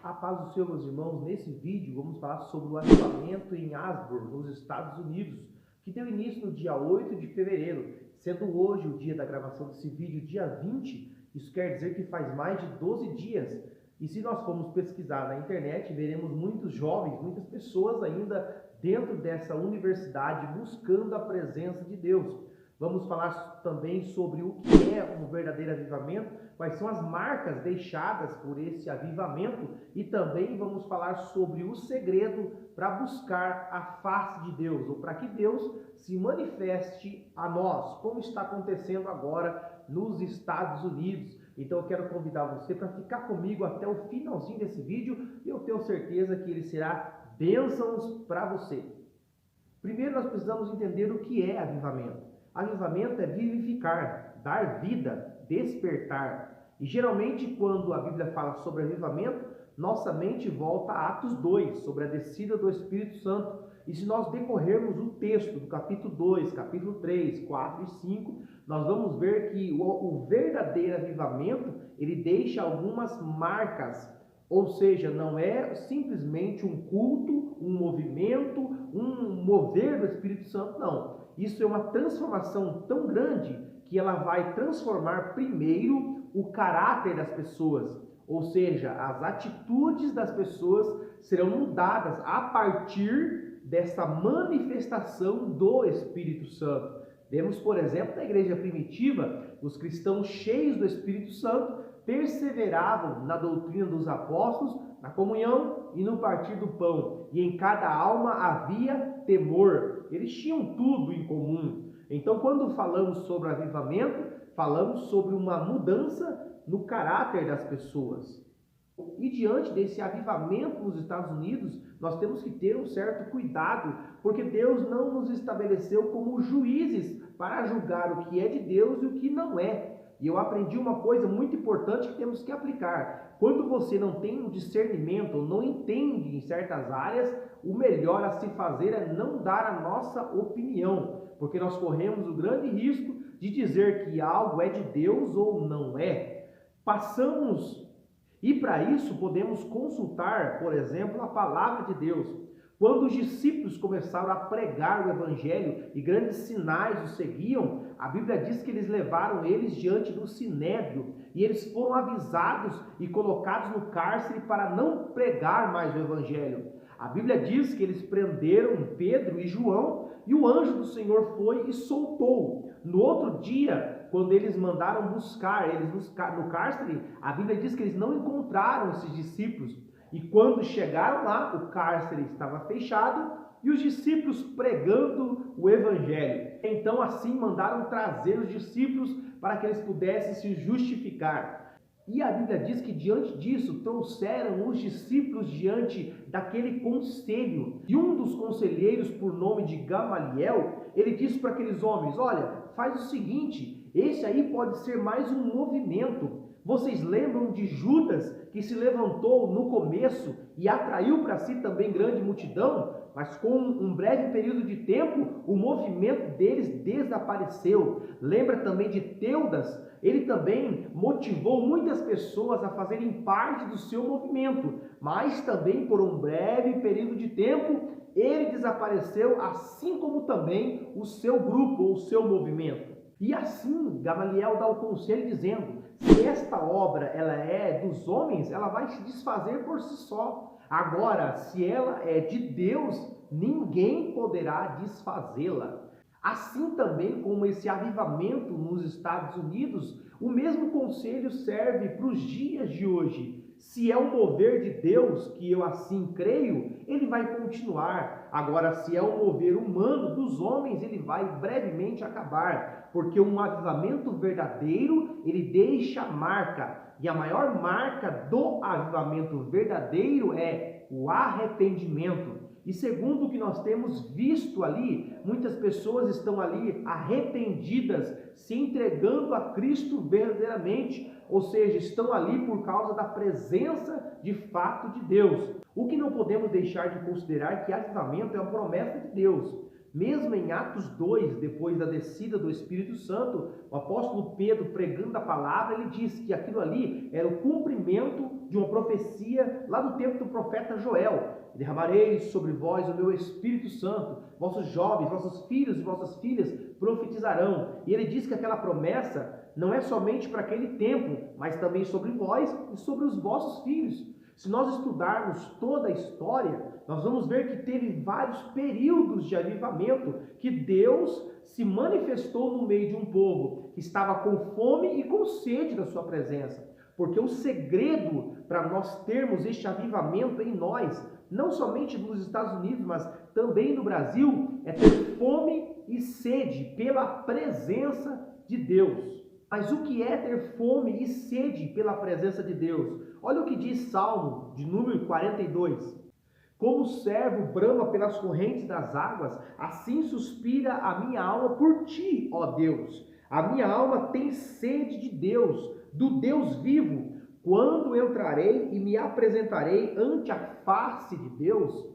A paz do Senhor, meus irmãos. Nesse vídeo vamos falar sobre o avivamento em Asbury, nos Estados Unidos, que deu início no dia 8 de fevereiro, sendo hoje o dia da gravação desse vídeo, dia 20, isso quer dizer que faz mais de 12 dias. E se nós formos pesquisar na internet, veremos muitos jovens, muitas pessoas ainda dentro dessa universidade buscando a presença de Deus. Vamos falar também sobre o que é um verdadeiro avivamento, quais são as marcas deixadas por esse avivamento e também vamos falar sobre o segredo para buscar a face de Deus, ou para que Deus se manifeste a nós, como está acontecendo agora nos Estados Unidos. Então eu quero convidar você para ficar comigo até o finalzinho desse vídeo e eu tenho certeza que ele será bênçãos para você. Primeiro nós precisamos entender o que é avivamento. Avivamento é vivificar, dar vida, despertar. E geralmente quando a Bíblia fala sobre avivamento, nossa mente volta a Atos 2, sobre a descida do Espírito Santo. E se nós decorrermos o texto do capítulo 2, capítulo 3, 4 e 5, nós vamos ver que o verdadeiro avivamento, ele deixa algumas marcas. Ou seja, não é simplesmente um culto, um movimento, um mover do Espírito Santo, não. Isso é uma transformação tão grande que ela vai transformar primeiro o caráter das pessoas. Ou seja, as atitudes das pessoas serão mudadas a partir dessa manifestação do Espírito Santo. Vemos, por exemplo, na igreja primitiva, os cristãos cheios do Espírito Santo perseveravam na doutrina dos apóstolos, na comunhão e no partir do pão. E em cada alma havia temor. Eles tinham tudo em comum. Então, quando falamos sobre avivamento, falamos sobre uma mudança no caráter das pessoas. E diante desse avivamento nos Estados Unidos, nós temos que ter um certo cuidado, porque Deus não nos estabeleceu como juízes para julgar o que é de Deus e o que não é. E eu aprendi uma coisa muito importante que temos que aplicar. Quando você não tem um discernimento, não entende em certas áreas, o melhor a se fazer é não dar a nossa opinião, porque nós corremos o grande risco de dizer que algo é de Deus ou não é. E para isso podemos consultar, por exemplo, a palavra de Deus. Quando os discípulos começaram a pregar o evangelho e grandes sinais os seguiam, a Bíblia diz que eles levaram eles diante do sinédrio e eles foram avisados e colocados no cárcere para não pregar mais o evangelho. A Bíblia diz que eles prenderam Pedro e João e o anjo do Senhor foi e soltou. No outro dia, quando eles mandaram buscar eles no cárcere, a Bíblia diz que eles não encontraram esses discípulos. E quando chegaram lá, o cárcere estava fechado e os discípulos pregando o evangelho. Então assim mandaram trazer os discípulos para que eles pudessem se justificar. E a Bíblia diz que diante disso trouxeram os discípulos diante daquele conselho. E um dos conselheiros, por nome de Gamaliel, ele disse para aqueles homens: olha, faz o seguinte, esse aí pode ser mais um movimento. Vocês lembram de Judas, que se levantou no começo e atraiu para si também grande multidão? Mas com um breve período de tempo, o movimento deles desapareceu. Lembra também de Teudas? Ele também motivou muitas pessoas a fazerem parte do seu movimento, mas também por um breve período de tempo, ele desapareceu, assim como também o seu grupo, ou o seu movimento. E assim, Gamaliel dá o conselho dizendo: se esta obra ela é dos homens, ela vai se desfazer por si só. Agora, se ela é de Deus, ninguém poderá desfazê-la. Assim também como esse avivamento nos Estados Unidos, o mesmo conselho serve para os dias de hoje. Se é o mover de Deus, que eu assim creio, ele vai continuar. Agora, se é o mover humano dos homens, ele vai brevemente acabar. Porque um avivamento verdadeiro, ele deixa marca. E a maior marca do avivamento verdadeiro é o arrependimento. E segundo o que nós temos visto ali, muitas pessoas estão ali arrependidas, se entregando a Cristo verdadeiramente, ou seja, estão ali por causa da presença de fato de Deus. O que não podemos deixar de considerar é que avivamento é uma promessa de Deus. Mesmo em Atos 2, depois da descida do Espírito Santo, o apóstolo Pedro, pregando a palavra, ele disse que aquilo ali era o cumprimento de uma profecia lá do tempo do profeta Joel. Derramarei sobre vós o meu Espírito Santo, vossos jovens, vossos filhos e vossas filhas profetizarão. E ele diz que aquela promessa não é somente para aquele tempo, mas também sobre vós e sobre os vossos filhos. Se nós estudarmos toda a história, nós vamos ver que teve vários períodos de avivamento que Deus se manifestou no meio de um povo que estava com fome e com sede da sua presença. Porque o segredo para nós termos este avivamento em nós, não somente nos Estados Unidos, mas também no Brasil, é ter fome e sede pela presença de Deus. Mas o que é ter fome e sede pela presença de Deus? Olha o que diz Salmo de número 42. Como o servo brama pelas correntes das águas, assim suspira a minha alma por ti, ó Deus. A minha alma tem sede de Deus, do Deus vivo. Quando eu trarei e me apresentarei ante a face de Deus,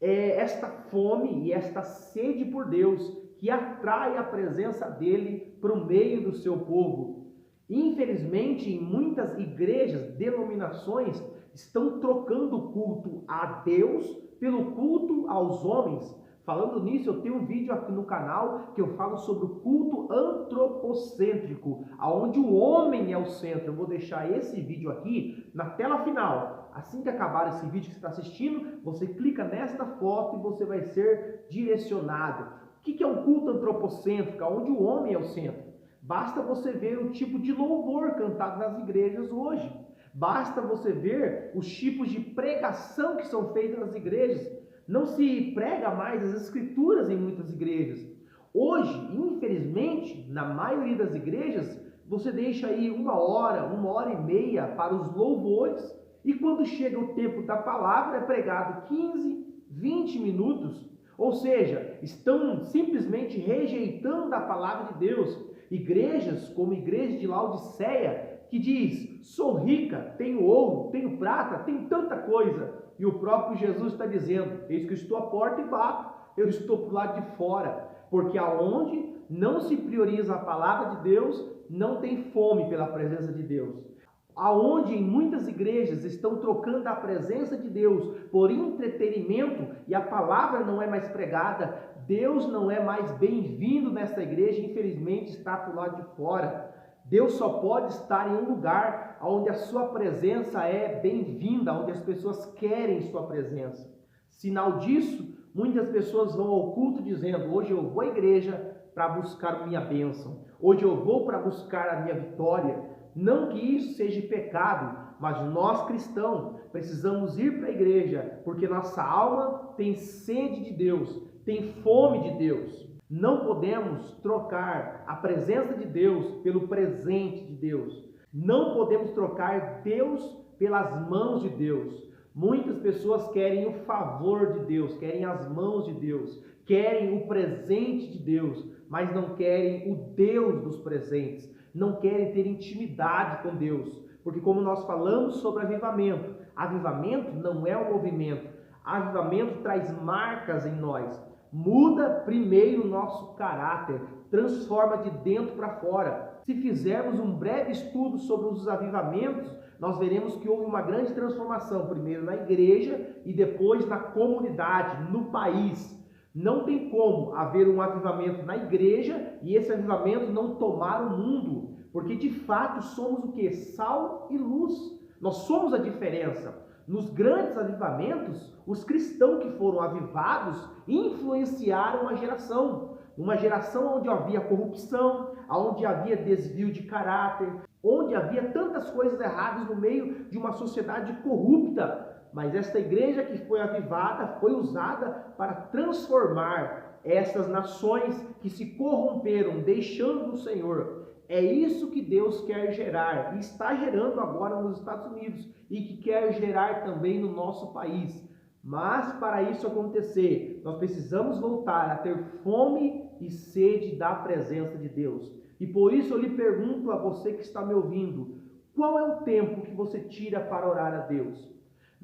é esta fome e esta sede por Deus que atrai a presença dele para o meio do seu povo. Infelizmente, em muitas igrejas, denominações, estão trocando o culto a Deus pelo culto aos homens. Falando nisso, eu tenho um vídeo aqui no canal que eu falo sobre o culto antropocêntrico, onde o homem é o centro. Eu vou deixar esse vídeo aqui na tela final. Assim que acabar esse vídeo que você está assistindo, você clica nesta foto e você vai ser direcionado. O que é um culto antropocêntrico, onde o homem é o centro? Basta você ver o tipo de louvor cantado nas igrejas hoje. Basta você ver os tipos de pregação que são feitas nas igrejas. Não se prega mais as escrituras em muitas igrejas. Hoje, infelizmente, na maioria das igrejas, você deixa aí 1 hora, 1 hora e meia para os louvores, e quando chega o tempo da palavra, é pregado 15, 20 minutos. Ou seja, estão simplesmente rejeitando a palavra de Deus. Igrejas como a igreja de Laodiceia, que diz, sou rica, tenho ouro, tenho prata, tenho tanta coisa. E o próprio Jesus está dizendo, eis que eu estou à porta e bato, eu estou para o lado de fora. Porque aonde não se prioriza a palavra de Deus, não tem fome pela presença de Deus. Aonde em muitas igrejas estão trocando a presença de Deus por entretenimento e a palavra não é mais pregada, Deus não é mais bem-vindo nessa igreja, infelizmente está para o lado de fora. Deus só pode estar em um lugar onde a sua presença é bem-vinda, onde as pessoas querem sua presença. Sinal disso, muitas pessoas vão ao culto dizendo, hoje eu vou à igreja para buscar minha bênção, hoje eu vou para buscar a minha vitória. Não que isso seja pecado, mas nós cristãos precisamos ir para a igreja, porque nossa alma tem sede de Deus, tem fome de Deus. Não podemos trocar a presença de Deus pelo presente de Deus. Não podemos trocar Deus pelas mãos de Deus. Muitas pessoas querem o favor de Deus, querem as mãos de Deus, querem o presente de Deus, mas não querem o Deus dos presentes. Não querem ter intimidade com Deus, porque como nós falamos sobre avivamento não é um movimento, avivamento traz marcas em nós, muda primeiro o nosso caráter, transforma de dentro para fora. Se fizermos um breve estudo sobre os avivamentos, nós veremos que houve uma grande transformação, primeiro na igreja e depois na comunidade, no país. Não tem como haver um avivamento na igreja e esse avivamento não tomar o mundo, porque de fato somos o que? Sal e luz. Nós somos a diferença. Nos grandes avivamentos, os cristãos que foram avivados influenciaram a geração. Uma geração onde havia corrupção, onde havia desvio de caráter, onde havia tantas coisas erradas no meio de uma sociedade corrupta. Mas esta igreja que foi avivada foi usada para transformar essas nações que se corromperam, deixando o Senhor. É isso que Deus quer gerar e está gerando agora nos Estados Unidos e que quer gerar também no nosso país. Mas para isso acontecer, nós precisamos voltar a ter fome e sede da presença de Deus. E por isso eu lhe pergunto a você que está me ouvindo, qual é o tempo que você tira para orar a Deus?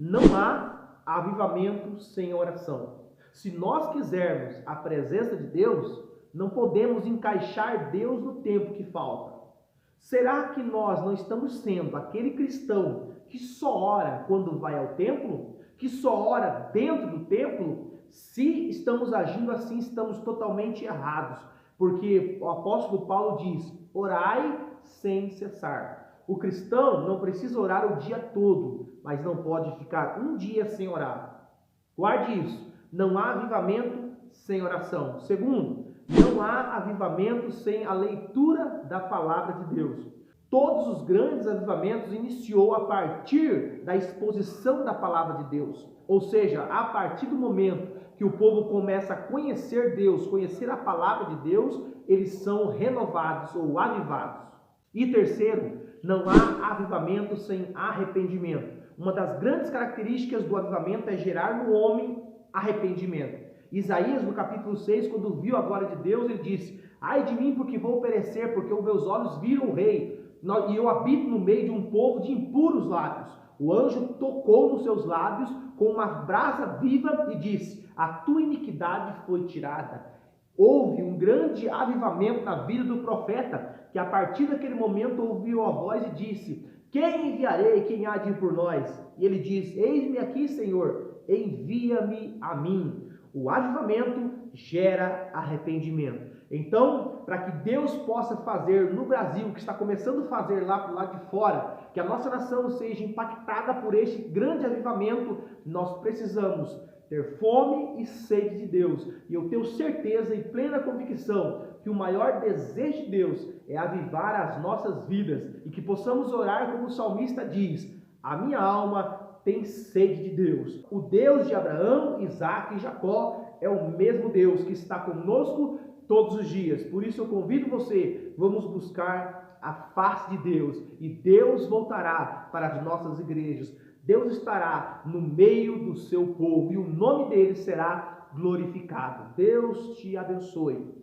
Não há avivamento sem oração. Se nós quisermos a presença de Deus, não podemos encaixar Deus no tempo que falta. Será que nós não estamos sendo aquele cristão que só ora quando vai ao templo, que só ora dentro do templo, se estamos agindo assim, estamos totalmente errados. Porque o apóstolo Paulo diz: orai sem cessar. O cristão não precisa orar o dia todo, mas não pode ficar um dia sem orar. Guarde isso. Não há avivamento sem oração. Segundo, não há avivamento sem a leitura da palavra de Deus. Todos os grandes avivamentos iniciou a partir da exposição da palavra de Deus. Ou seja, a partir do momento que o povo começa a conhecer Deus, conhecer a palavra de Deus, eles são renovados ou avivados. E terceiro, não há avivamento sem arrependimento. Uma das grandes características do avivamento é gerar no homem arrependimento. Isaías, no capítulo 6, quando viu a glória de Deus, ele disse: ai de mim, porque vou perecer, porque os meus olhos viram o rei, e eu habito no meio de um povo de impuros lábios. O anjo tocou nos seus lábios com uma brasa viva e disse: a tua iniquidade foi tirada. Houve um grande avivamento na vida do profeta, que a partir daquele momento ouviu a voz e disse: quem enviarei, quem há de ir por nós? E ele diz: eis-me aqui, Senhor, envia-me a mim. O avivamento gera arrependimento. Então, para que Deus possa fazer no Brasil, que está começando a fazer lá para o lado de fora, que a nossa nação seja impactada por este grande avivamento, nós precisamos ter fome e sede de Deus. E eu tenho certeza e plena convicção que o maior desejo de Deus é avivar as nossas vidas e que possamos orar como o salmista diz: a minha alma tem sede de Deus. O Deus de Abraão, Isaque e Jacó é o mesmo Deus que está conosco todos os dias. Por isso eu convido você, vamos buscar a face de Deus e Deus voltará para as nossas igrejas. Deus estará no meio do seu povo e o nome dele será glorificado. Deus te abençoe.